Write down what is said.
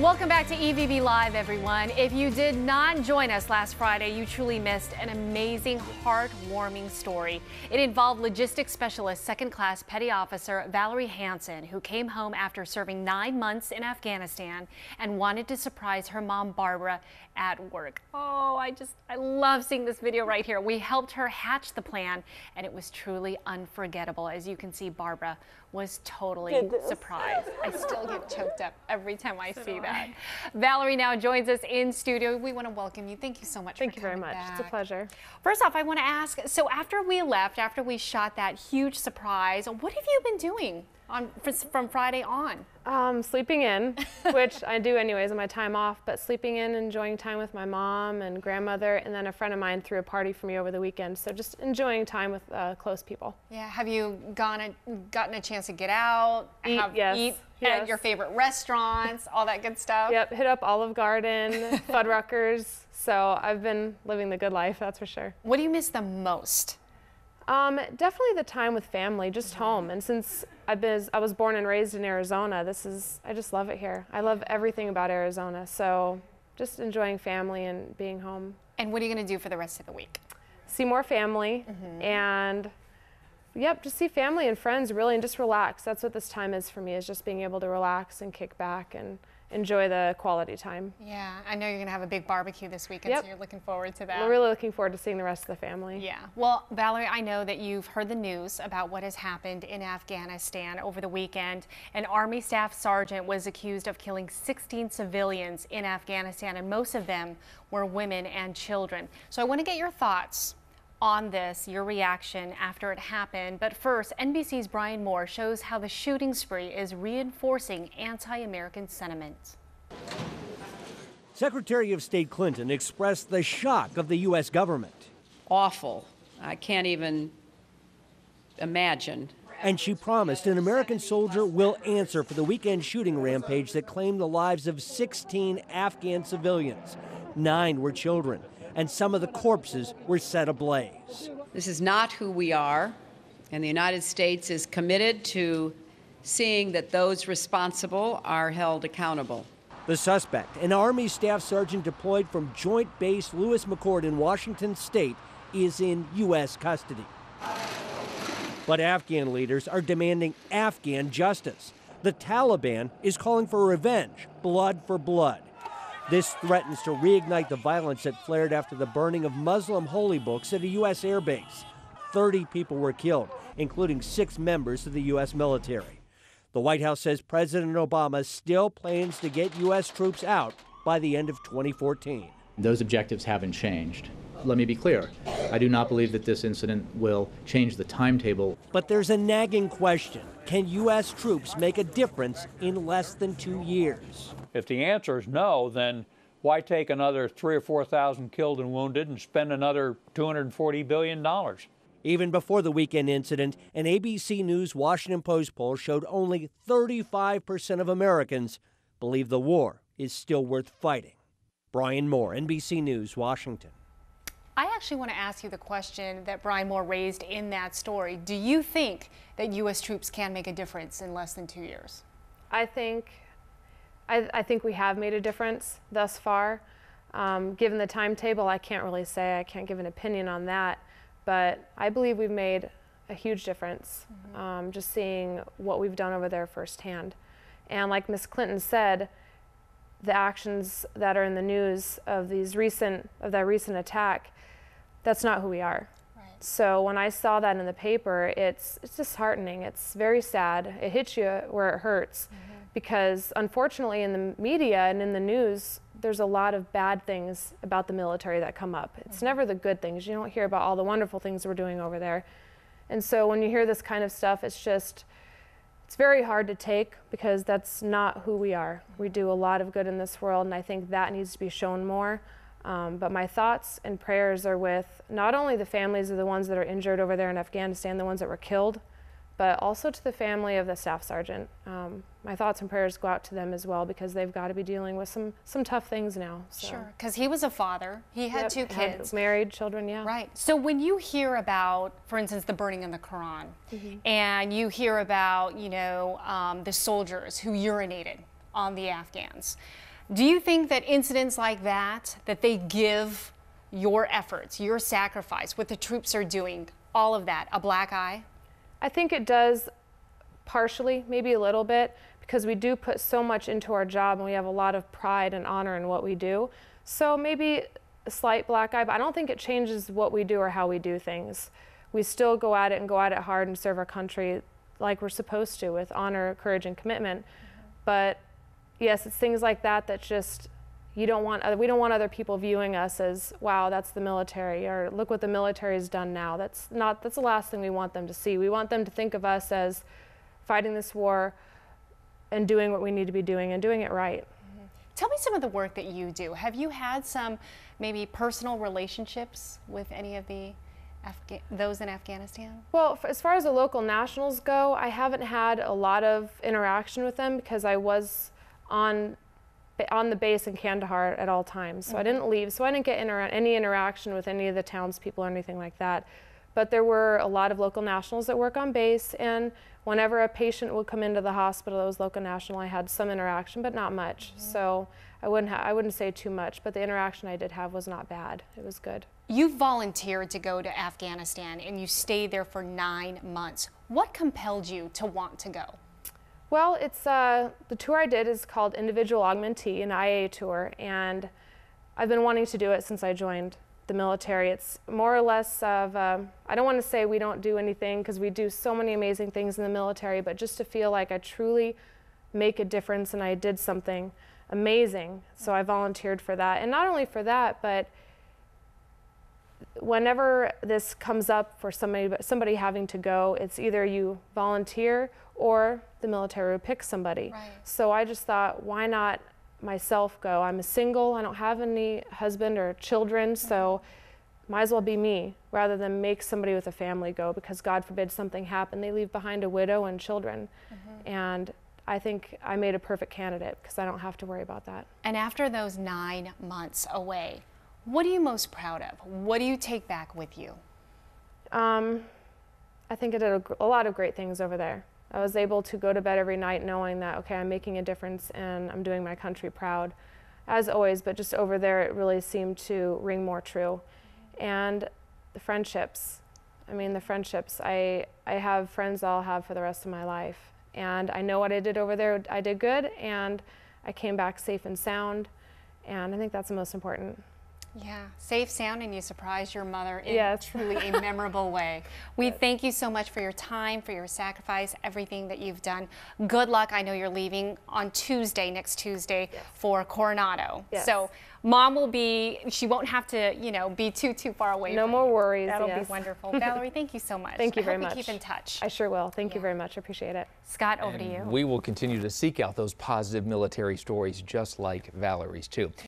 Welcome back to EVB Live, everyone. If you did not join us last Friday, you truly missed an amazing, heartwarming story. It involved logistics specialist, second class petty officer Valerie Hansen, who came home after serving 9 months in Afghanistan and wanted to surprise her mom, Barbara, at work. Oh, I love seeing this video right here. We helped her hatch the plan, and it was truly unforgettable. As you can see, Barbara was totally surprised. I still get choked up every time I see that. Valerie now joins us in studio. We want to welcome you. Thank you so much. Thank you very much. It's a pleasure. First off, I want to ask, so after we left, after we shot that huge surprise, what have you been doing from Friday on? Sleeping in, which I do anyways on my time off, but sleeping in, enjoying time with my mom and grandmother, and then a friend of mine threw a party for me over the weekend, so just enjoying time with close people. Yeah, have you gotten a chance to get out, eat Yes. at your favorite restaurants, all that good stuff? Yep, hit up Olive Garden, Fuddruckers, so I've been living the good life, that's for sure. What do you miss the most? Definitely the time with family, just home. And since I was born and raised in Arizona, I just love it here. I love everything about Arizona. So just enjoying family and being home. And what are you going to do for the rest of the week? See more family and yep, just see family and friends really and just relax. That's what this time is for me, is just being able to relax and kick back and enjoy the quality time. Yeah, I know you're going to have a big barbecue this weekend, so you're looking forward to that. We're really looking forward to seeing the rest of the family. Yeah. Well, Valerie, I know that you've heard the news about what has happened in Afghanistan over the weekend. An Army staff sergeant was accused of killing 16 civilians in Afghanistan, and most of them were women and children. So I want to get your thoughts on this, your reaction after it happened. But first, NBC's Brian Moore shows how the shooting spree is reinforcing anti-American sentiment. Secretary of State Clinton expressed the shock of the U.S. government. Awful. I can't even imagine. And she promised an American soldier will answer for the weekend shooting rampage that claimed the lives of 16 Afghan civilians. 9 were children, and some of the corpses were set ablaze. This is not who we are, and the United States is committed to seeing that those responsible are held accountable. The suspect, an Army Staff Sergeant deployed from Joint Base Lewis McChord in Washington State, is in U.S. custody. But Afghan leaders are demanding Afghan justice. The Taliban is calling for revenge, blood for blood. This threatens to reignite the violence that flared after the burning of Muslim holy books at a U.S. airbase. 30 people were killed, including 6 members of the U.S. military. The White House says President Obama still plans to get U.S. troops out by the end of 2014. Those objectives haven't changed. Let me be clear. I do not believe that this incident will change the timetable. But there's a nagging question. Can U.S. troops make a difference in less than 2 years? If the answer is no, then why take another 3,000 or 4,000 killed and wounded and spend another $240 billion? Even before the weekend incident, an ABC News Washington Post poll showed only 35% of Americans believe the war is still worth fighting. Brian Moore, NBC News, Washington. I actually want to ask you the question that Brian Moore raised in that story. Do you think that U.S. troops can make a difference in less than 2 years? I think we have made a difference thus far. Given the timetable, I can't really say. I can't give an opinion on that. But I believe we've made a huge difference, just seeing what we've done over there firsthand. And like Ms. Clinton said, the actions that are in the news of that recent attack, that's not who we are. Right. So when I saw that in the paper, it's disheartening. It's very sad. It hits you where it hurts. Because unfortunately in the media and in the news, there's a lot of bad things about the military that come up. It's never the good things. You don't hear about all the wonderful things we're doing over there. And so when you hear this kind of stuff, it's very hard to take, because that's not who we are. We do a lot of good in this world, and I think that needs to be shown more. But my thoughts and prayers are with not only the families of the ones that are injured over there in Afghanistan, the ones that were killed, but also to the family of the staff sergeant. My thoughts and prayers go out to them as well, because they've got to be dealing with some tough things now. So. Sure, because he was a father. He had 2 kids. Married, children, yeah. Right. So when you hear about, for instance, the burning of the Quran, and you hear about, the soldiers who urinated on the Afghans, Do you think that incidents like that they give your efforts, your sacrifice, what the troops are doing, all of that, a black eye? I think it does partially, maybe a little bit, because we do put so much into our job and we have a lot of pride and honor in what we do. So maybe a slight black eye, but I don't think it changes what we do or how we do things. We still go at it and go at it hard and serve our country like we're supposed to, with honor, courage, and commitment. But yes, it's things like that that just, we don't want other people viewing us as, wow, that's the military, or look what the military has done now. That's the last thing we want them to see. We want them to think of us as fighting this war and doing what we need to be doing and doing it right. Tell me some of the work that you do. Have you had some maybe personal relationships with any of those in Afghanistan? Well, as far as the local nationals go, I haven't had a lot of interaction with them because I was on the base in Kandahar at all times. So I didn't leave, so I didn't get any interaction with any of the townspeople or anything like that. But there were a lot of local nationals that work on base, and whenever a patient would come into the hospital that was local national, I had some interaction, but not much. So I wouldn't say too much, but the interaction I did have was not bad. It was good. You volunteered to go to Afghanistan and you stayed there for 9 months. What compelled you to want to go? Well, it's the tour I did is called Individual Augmentee, an IA tour, and I've been wanting to do it since I joined the military. It's more or less of, I don't want to say we don't do anything because we do so many amazing things in the military, but just to feel like I truly make a difference and I did something amazing. So I volunteered for that. And not only for that, but whenever this comes up for somebody having to go, it's either you volunteer or the military will pick somebody. Right. So I just thought, why not myself go? I'm a single, I don't have any husband or children, so might as well be me rather than make somebody with a family go, because God forbid something happen, they leave behind a widow and children. And I think I made a perfect candidate because I don't have to worry about that. And after those 9 months away, what are you most proud of? What do you take back with you? I think I did a lot of great things over there. I was able to go to bed every night knowing that, okay, I'm making a difference and I'm doing my country proud, as always, but just over there it really seemed to ring more true. And the friendships, I have friends I'll have for the rest of my life. And I know what I did over there, I did good, and I came back safe and sound, and I think that's the most important. Yeah, safe, sound, and you surprised your mother in truly a memorable way. We thank you so much for your time, for your sacrifice, everything that you've done. Good luck. I know you're leaving on Tuesday, next Tuesday, for Coronado. So Mom will she won't have to, be too far away. No more worries. That'll be wonderful. Valerie, thank you so much. Thank you very much. I hope we keep in touch. I sure will. Thank you very much. I appreciate it. Scott, over to you. We will continue to seek out those positive military stories just like Valerie's too.